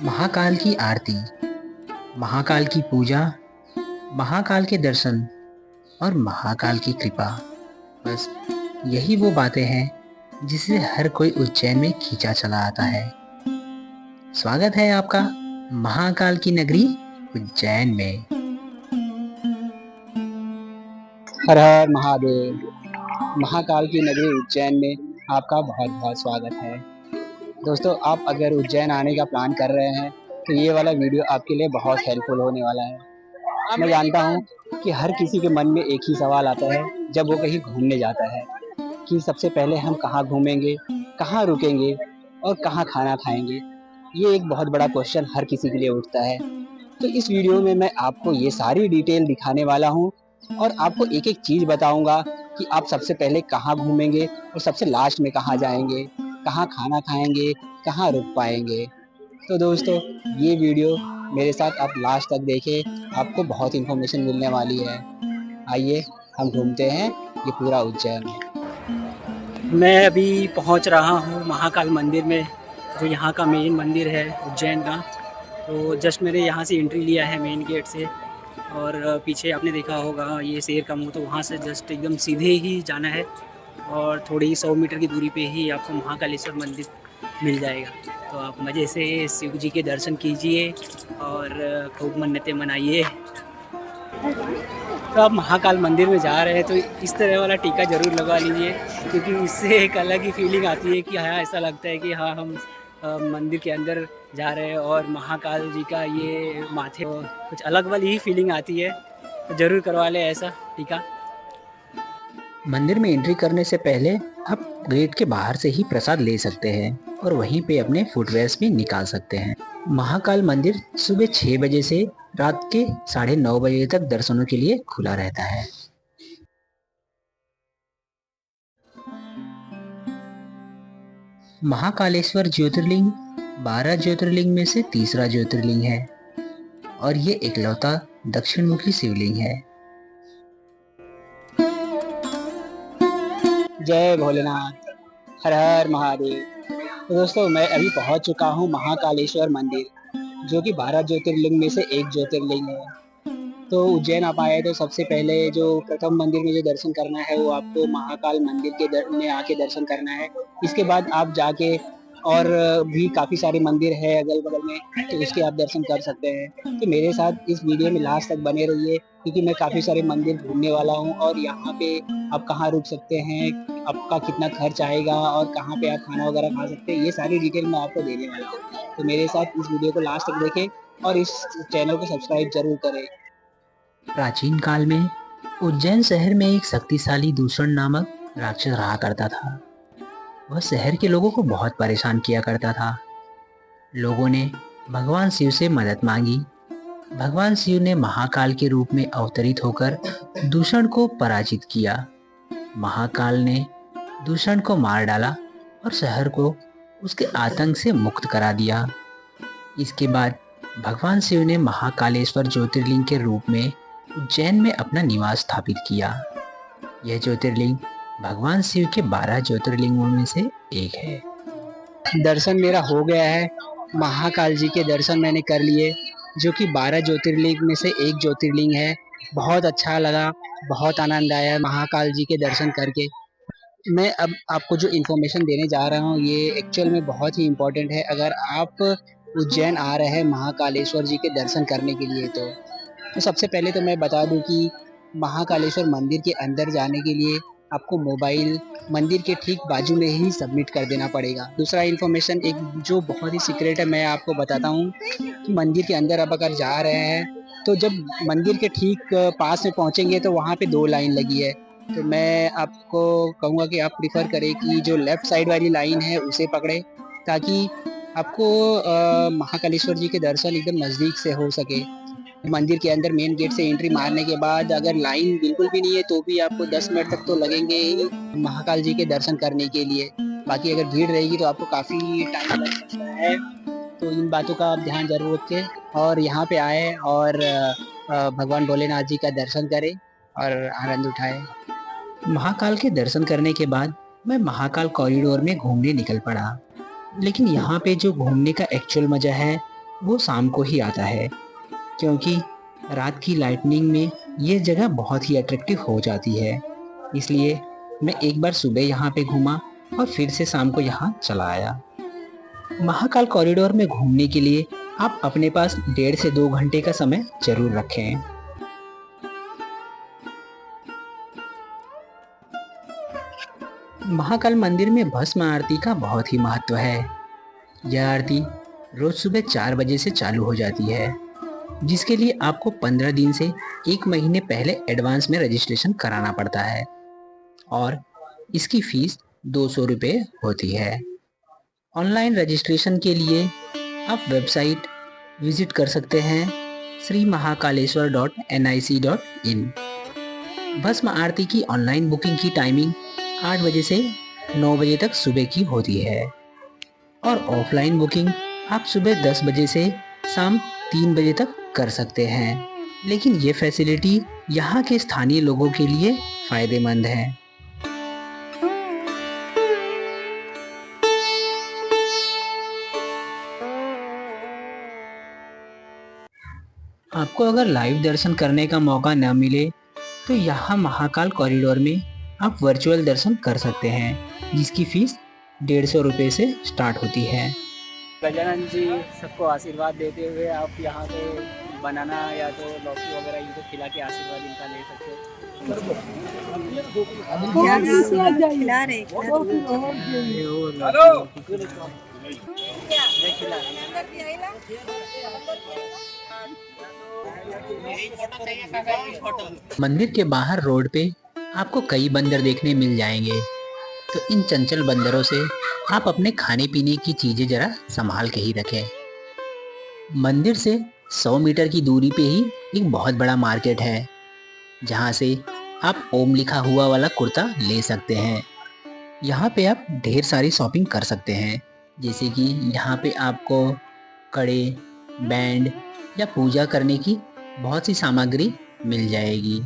महाकाल की आरती, महाकाल की पूजा, महाकाल के दर्शन और महाकाल की कृपा, बस यही वो बातें हैं जिसे हर कोई उज्जैन में खींचा चला आता है। स्वागत है आपका महाकाल की नगरी उज्जैन में। हर हर महादेव। महाकाल की नगरी उज्जैन में आपका बहुत बहुत स्वागत है। दोस्तों, आप अगर उज्जैन आने का प्लान कर रहे हैं तो ये वाला वीडियो आपके लिए बहुत हेल्पफुल होने वाला है। मैं जानता हूँ कि हर किसी के मन में एक ही सवाल आता है जब वो कहीं घूमने जाता है कि सबसे पहले हम कहाँ घूमेंगे, कहाँ रुकेंगे और कहाँ खाना खाएंगे। ये एक बहुत बड़ा क्वेश्चन हर किसी के लिए उठता है। तो इस वीडियो में मैं आपको ये सारी डिटेल दिखाने वाला हूँ और आपको एक एक चीज़ बताऊंगा कि आप सबसे पहले कहाँ घूमेंगे और सबसे लास्ट में कहाँ जाएंगे, कहाँ खाना खाएंगे, कहाँ रुक पाएंगे। तो दोस्तों, ये वीडियो मेरे साथ आप लास्ट तक देखें, आपको बहुत इन्फॉर्मेशन मिलने वाली है। आइए हम घूमते हैं ये पूरा उज्जैन। मैं अभी पहुंच रहा हूं महाकाल मंदिर में, जो यहाँ का मेन मंदिर है उज्जैन का। तो जस्ट मैंने यहाँ से एंट्री लिया है मेन गेट से, और पीछे आपने देखा होगा ये शेर का मुंह, तो वहाँ से जस्ट एकदम सीधे ही जाना है और थोड़ी 100 मीटर की दूरी पे ही आपको महाकालेश्वर मंदिर मिल जाएगा। तो आप मज़े से शिव जी के दर्शन कीजिए और खूब मन्नतें मनाइए। तो आप महाकाल मंदिर में जा रहे हैं तो इस तरह वाला टीका ज़रूर लगवा लीजिए, क्योंकि उससे एक अलग ही फीलिंग आती है कि हाँ, ऐसा लगता है कि हाँ, हम मंदिर के अंदर जा रहे हैं और महाकाल जी का ये माथे कुछ अलग वाली ही फीलिंग आती है। तो ज़रूर करवा लें ऐसा टीका। मंदिर में एंट्री करने से पहले आप गेट के बाहर से ही प्रसाद ले सकते हैं और वहीं पे अपने फुटवेयर्स भी निकाल सकते हैं। महाकाल मंदिर सुबह 6 बजे से रात के 9:30 बजे तक दर्शनों के लिए खुला रहता है। महाकालेश्वर ज्योतिर्लिंग 12 ज्योतिर्लिंग में से तीसरा ज्योतिर्लिंग है और ये इकलौता दक्षिणमुखी शिवलिंग है। जय भोलेनाथ, हर हर महादेव। तो दोस्तों, मैं अभी पहुंच चुका हूं महाकालेश्वर मंदिर, जो कि 12 ज्योतिर्लिंग में से एक ज्योतिर्लिंग है। तो उज्जैन आप आए तो सबसे पहले जो प्रथम मंदिर में जो दर्शन करना है वो आपको महाकाल मंदिर में आके दर्शन करना है। इसके बाद आप जाके और भी काफ़ी सारे मंदिर है अगल बगल में, तो उसके आप दर्शन कर सकते हैं। तो मेरे साथ इस वीडियो में लास्ट तक बने रहिए, क्योंकि मैं काफ़ी सारे मंदिर घूमने वाला हूँ और यहाँ पे आप कहाँ रुक सकते हैं, आपका कितना खर्च आएगा और कहाँ पे आप खाना वगैरह खा सकते हैं, ये सारी डिटेल मैं आपको देने वाला हूँ। तो मेरे साथ इस वीडियो को लास्ट तक देखें और इस चैनल को सब्सक्राइब जरूर करें। प्राचीन काल में उज्जैन शहर में एक शक्तिशाली दूषण नामक राक्षस रहा करता था। वह शहर के लोगों को बहुत परेशान किया करता था। लोगों ने भगवान शिव से मदद मांगी। भगवान शिव ने महाकाल के रूप में अवतरित होकर दूषण को पराजित किया। महाकाल ने दूषण को मार डाला और शहर को उसके आतंक से मुक्त करा दिया। इसके बाद भगवान शिव ने महाकालेश्वर ज्योतिर्लिंग के रूप में उज्जैन में अपना निवास स्थापित किया। यह ज्योतिर्लिंग भगवान शिव के 12 ज्योतिर्लिंगों में से एक है। दर्शन मेरा हो गया है, महाकाल जी के दर्शन मैंने कर लिए, जो कि 12 ज्योतिर्लिंग में से एक ज्योतिर्लिंग है। बहुत अच्छा लगा, बहुत आनंद आया महाकाल जी के दर्शन करके। मैं अब आपको जो इन्फॉर्मेशन देने जा रहा हूँ ये एक्चुअल में बहुत ही इम्पोर्टेंट है। अगर आप उज्जैन आ रहे हैं महाकालेश्वर जी के दर्शन करने के लिए तो सबसे पहले तो मैं बता दूं कि महाकालेश्वर मंदिर के अंदर जाने के लिए आपको मोबाइल मंदिर के ठीक बाजू में ही सबमिट कर देना पड़ेगा। दूसरा इन्फॉर्मेशन एक जो बहुत ही सीक्रेट है, मैं आपको बताता हूँ कि मंदिर के अंदर आप अगर जा रहे हैं तो जब मंदिर के ठीक पास में पहुँचेंगे तो वहाँ पे 2 लाइन लगी है। तो मैं आपको कहूँगा कि आप प्रिफर करें कि जो लेफ़्ट साइड वाली लाइन है उसे पकड़ें, ताकि आपको महाकालेश्वर जी के दर्शन एकदम नज़दीक से हो सके। मंदिर के अंदर मेन गेट से एंट्री मारने के बाद अगर लाइन बिल्कुल भी नहीं है तो भी आपको 10 मिनट तक तो लगेंगे ही महाकाल जी के दर्शन करने के लिए। बाकी अगर भीड़ रहेगी तो आपको काफ़ी टाइम लग सकता है। तो इन बातों का आप ध्यान ज़रूर रखें और यहाँ पे आए और भगवान भोलेनाथ जी का दर्शन करें और आनंद उठाएं। महाकाल के दर्शन करने के बाद मैं महाकाल कॉरिडोर में घूमने निकल पड़ा। लेकिन यहाँ पे जो घूमने का एक्चुअल मजा है वो शाम को ही आता है, क्योंकि रात की लाइटनिंग में ये जगह बहुत ही अट्रैक्टिव हो जाती है। इसलिए मैं एक बार सुबह यहाँ पे घूमा और फिर से शाम को यहाँ चला आया। महाकाल कॉरिडोर में घूमने के लिए आप अपने पास 1.5 से 2 घंटे का समय जरूर रखें। महाकाल मंदिर में भस्म आरती का बहुत ही महत्व है। यह आरती रोज सुबह 4 बजे से चालू हो जाती है, जिसके लिए आपको 15 दिन से 1 महीने पहले एडवांस में रजिस्ट्रेशन कराना पड़ता है और इसकी फीस 200 रुपये होती है। ऑनलाइन रजिस्ट्रेशन के लिए आप वेबसाइट विजिट कर सकते हैं srimahakaleeswar.nic.in। भस्म आरती की ऑनलाइन बुकिंग की टाइमिंग 8 बजे से 9 बजे तक सुबह की होती है और ऑफलाइन बुकिंग आप सुबह 10 बजे से शाम 3 बजे तक कर सकते हैं। लेकिन ये फैसिलिटी यहाँ के स्थानीय लोगों के लिए फ़ायदेमंद है। आपको अगर लाइव दर्शन करने का मौका न मिले तो यहाँ महाकाल कॉरिडोर में आप वर्चुअल दर्शन कर सकते हैं, जिसकी फीस 150 रुपये से स्टार्ट होती है। गजानन जी सबको आशीर्वाद देते हुए आप यहाँ पे बनाना या तो लौकी वगैरह इनको खिला के आशीर्वाद इनका ले सकते हो। खिला रहे मंदिर के बाहर रोड पे आपको कई बंदर देखने मिल जाएंगे, तो इन चंचल बंदरों से आप अपने खाने पीने की चीजें जरा संभाल के ही रखें। मंदिर से 100 मीटर की दूरी पे ही एक बहुत बड़ा मार्केट है, जहाँ से आप ओम लिखा हुआ वाला कुर्ता ले सकते हैं। यहाँ पे आप ढेर सारी शॉपिंग कर सकते हैं, जैसे कि यहाँ पे आपको कड़े, बैंड या पूजा करने की बहुत सी सामग्री मिल जाएगी।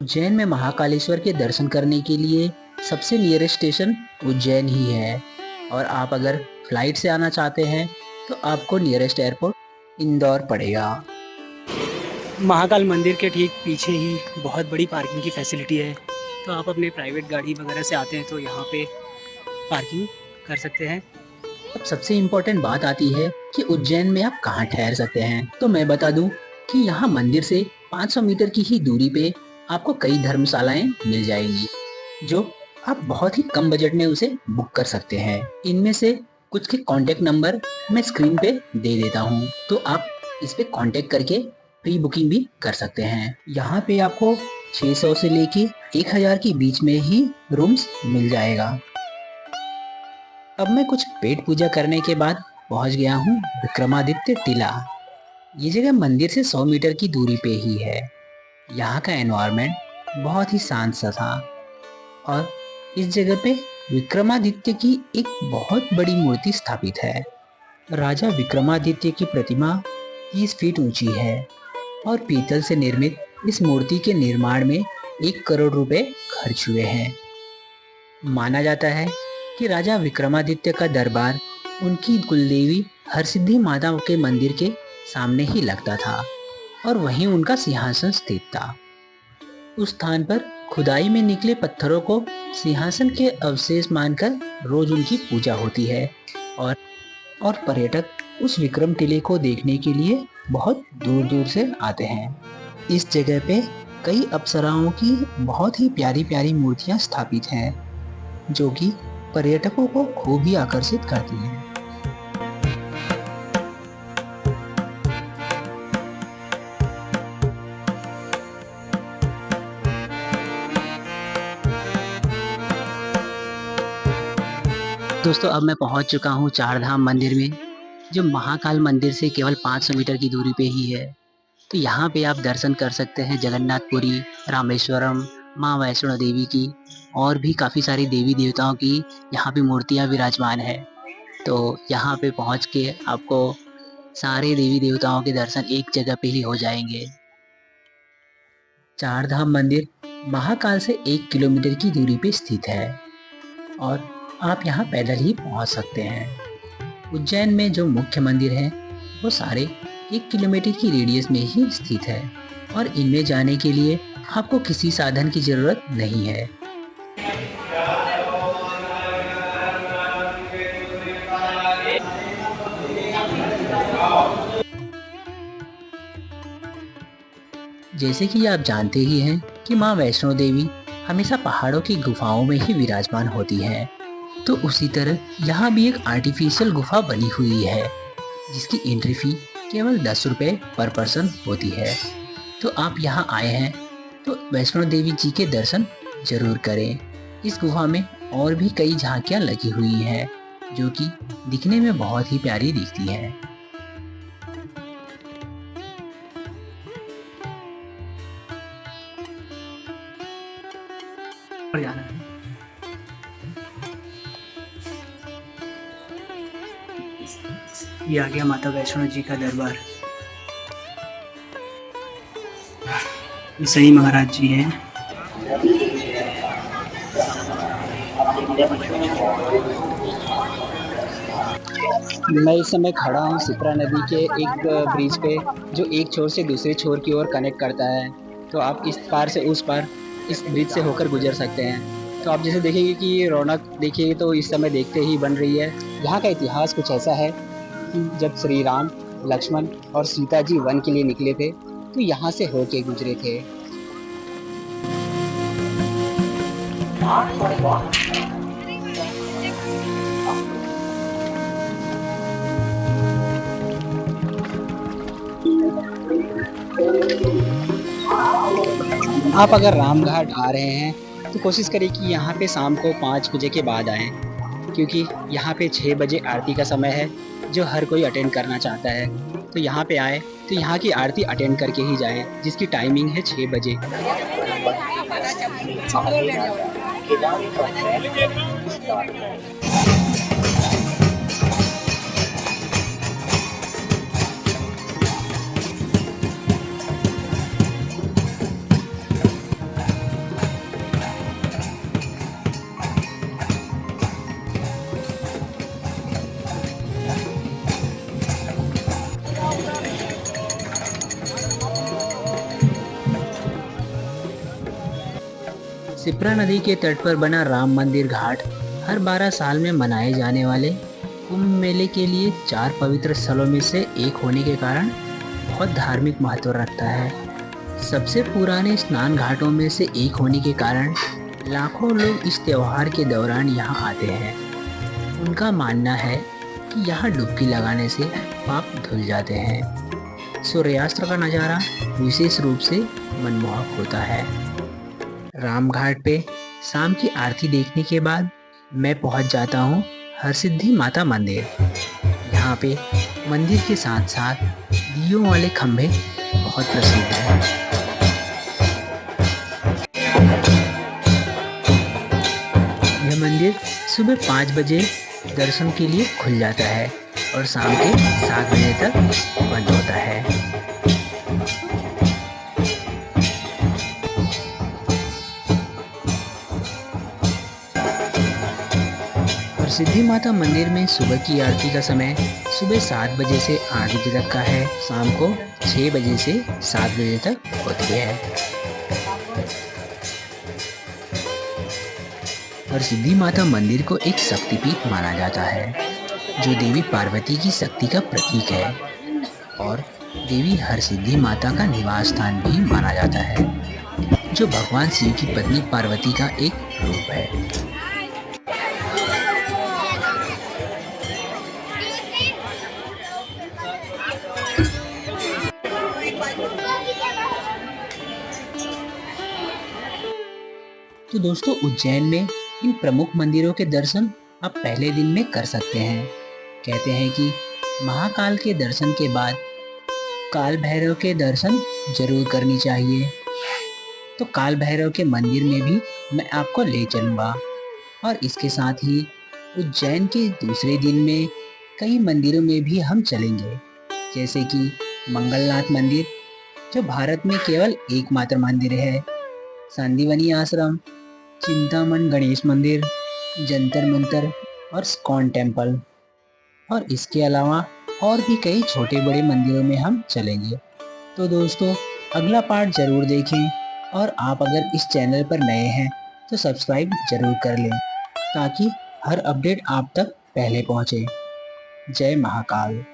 उज्जैन में महाकालेश्वर के दर्शन करने के लिए सबसे नियरेस्ट स्टेशन उज्जैन ही है और आप अगर फ्लाइट से आना चाहते हैं तो आपको नियरेस्ट एयरपोर्ट इंदौर पड़ेगा। महाकाल मंदिर के ठीक पीछे ही बहुत बड़ी पार्किंग की फैसिलिटी है, तो आप अपने प्राइवेट गाड़ी वगैरह से आते हैं तो यहाँ पे पार्किंग कर सकते हैं। अब सबसे इम्पोर्टेंट बात आती है कि उज्जैन में आप कहाँ ठहर सकते हैं। तो मैं बता दूं कि यहाँ मंदिर से 500 मीटर की ही दूरी पे आपको कई धर्मशालाएं मिल जाएंगी, जो आप बहुत ही कम बजट में उसे बुक कर सकते हैं। इनमें से कुछ के कांटेक्ट नंबर मैं स्क्रीन पे दे देता हूँ, तो आप इस पे कांटेक्ट करके प्री बुकिंग भी कर सकते हैं। यहाँ पे आपको 600 से लेके 1000 के बीच में ही रूम्स मिल जाएगा। अब मैं कुछ पेट पूजा करने के बाद पहुँच गया हूँ विक्रमादित्य टीला। ये जगह मंदिर से 100 मीटर की दूरी पे ही है। यहाँ का एनवायरनमेंट बहुत ही शांत सा था और इस जगह पे विक्रमादित्य की एक बहुत बड़ी मूर्ति स्थापित है। राजा विक्रमादित्य की प्रतिमा 30 फीट ऊंची है और पीतल से निर्मित इस मूर्ति के निर्माण में 1 करोड़ रुपए खर्च हुए हैं। माना जाता है कि राजा विक्रमादित्य का दरबार उनकी कुलदेवी हरसिद्धि माता के मंदिर के सामने ही लगता था और वहीं उनका सिंहासन स्थित था। उस स्थान पर खुदाई में निकले पत्थरों को सिंहासन के अवशेष मानकर रोज उनकी पूजा होती है और पर्यटक उस विक्रम टीले को देखने के लिए बहुत दूर दूर से आते हैं। इस जगह पे कई अप्सराओं की बहुत ही प्यारी प्यारी मूर्तियां स्थापित हैं, जो कि पर्यटकों को खूब ही आकर्षित करती हैं। दोस्तों, अब मैं पहुंच चुका हूं चार धाम मंदिर में, जो महाकाल मंदिर से केवल 500 मीटर की दूरी पे ही है। तो यहाँ पे आप दर्शन कर सकते हैं जगन्नाथपुरी, रामेश्वरम, माँ वैष्णो देवी की और भी काफ़ी सारी देवी देवताओं की यहाँ पे मूर्तियाँ विराजमान है। तो यहाँ पे पहुँच के आपको सारे देवी देवताओं के दर्शन एक जगह पे ही हो जाएंगे। चार धाम मंदिर महाकाल से 1 किलोमीटर की दूरी पे स्थित है और आप यहाँ पैदल ही पहुँच सकते हैं। उज्जैन में जो मुख्य मंदिर हैं वो सारे 1 किलोमीटर की रेडियस में ही स्थित है और इनमें जाने के लिए आपको किसी साधन की जरूरत नहीं है। जैसे कि आप जानते ही हैं कि माँ वैष्णो देवी हमेशा पहाड़ों की गुफाओं में ही विराजमान होती हैं, तो उसी तरह यहाँ भी एक आर्टिफिशियल गुफा बनी हुई है जिसकी एंट्री फी केवल 10 रुपये पर पर्सन होती है। तो आप यहाँ आए हैं तो वैष्णो देवी जी के दर्शन जरूर करें। इस गुफा में और भी कई झांकियाँ लगी हुई हैं जो कि दिखने में बहुत ही प्यारी दिखती हैं। पर जाना है। ये आ गया माता वैष्णो जी का दरबार। ये सही महाराज जी हैं। मैं इस समय खड़ा हूँ सिप्रा नदी के एक ब्रिज पे जो एक छोर से दूसरे छोर की ओर कनेक्ट करता है। तो आप इस पार से उस पार इस ब्रिज से होकर गुजर सकते हैं। तो आप जैसे देखेंगे कि ये रौनक देखिए तो इस समय देखते ही बन रही है। यहाँ का इतिहास कुछ ऐसा है कि जब श्री राम, लक्ष्मण और सीता जी वन के लिए निकले थे तो यहाँ से होके गुजरे थे। आप अगर रामघाट आ रहे हैं तो कोशिश करें कि यहाँ पे शाम को 5 बजे के बाद आएँ, क्योंकि यहाँ पे 6 बजे आरती का समय है जो हर कोई अटेंड करना चाहता है। तो यहाँ पे आए तो यहाँ की आरती अटेंड करके ही जाए जिसकी टाइमिंग है 6 बजे। सिप्रा नदी के तट पर बना राम मंदिर घाट हर 12 साल में मनाए जाने वाले कुंभ मेले के लिए 4 पवित्र स्थलों में से एक होने के कारण बहुत धार्मिक महत्व रखता है। सबसे पुराने स्नान घाटों में से एक होने के कारण लाखों लोग इस त्योहार के दौरान यहाँ आते हैं। उनका मानना है कि यहाँ डुबकी लगाने से पाप धुल जाते हैं। सूर्यास्त का नज़ारा विशेष रूप से मनमोहक होता है। रामघाट पे शाम की आरती देखने के बाद मैं पहुंच जाता हूं हरसिद्धि माता मंदिर। यहाँ पे मंदिर के साथ साथ दियों वाले खंभे बहुत प्रसिद्ध हैं। यह मंदिर सुबह 5 बजे दर्शन के लिए खुल जाता है और शाम के 7 बजे तक बंद होता है। सिद्धि माता मंदिर में सुबह की आरती का समय सुबह 7 बजे से 8 बजे तक का है, शाम को 6 बजे से 7 बजे तक होती है। और सिद्धि माता मंदिर को एक शक्तिपीठ माना जाता है जो देवी पार्वती की शक्ति का प्रतीक है और देवी हरसिद्धि माता का निवास स्थान भी माना जाता है जो भगवान शिव की पत्नी पार्वती का एक रूप है। तो दोस्तों उज्जैन में इन प्रमुख मंदिरों के दर्शन आप पहले दिन में कर सकते हैं। कहते हैं कि महाकाल के दर्शन के बाद काल भैरव के दर्शन जरूर करनी चाहिए। तो काल भैरव के मंदिर में भी मैं आपको ले चलूँगा और इसके साथ ही उज्जैन के दूसरे दिन में कई मंदिरों में भी हम चलेंगे, जैसे कि मंगलनाथ मंदिर जो भारत में केवल एकमात्र मंदिर है, संदीवनी आश्रम, चिंतामन गणेश मंदिर, जंतर मंतर और स्कॉन टेम्पल, और इसके अलावा और भी कई छोटे बड़े मंदिरों में हम चलेंगे। तो दोस्तों, अगला पार्ट ज़रूर देखें, और आप अगर इस चैनल पर नए हैं तो सब्सक्राइब ज़रूर कर लें, ताकि हर अपडेट आप तक पहले पहुंचे। जय महाकाल।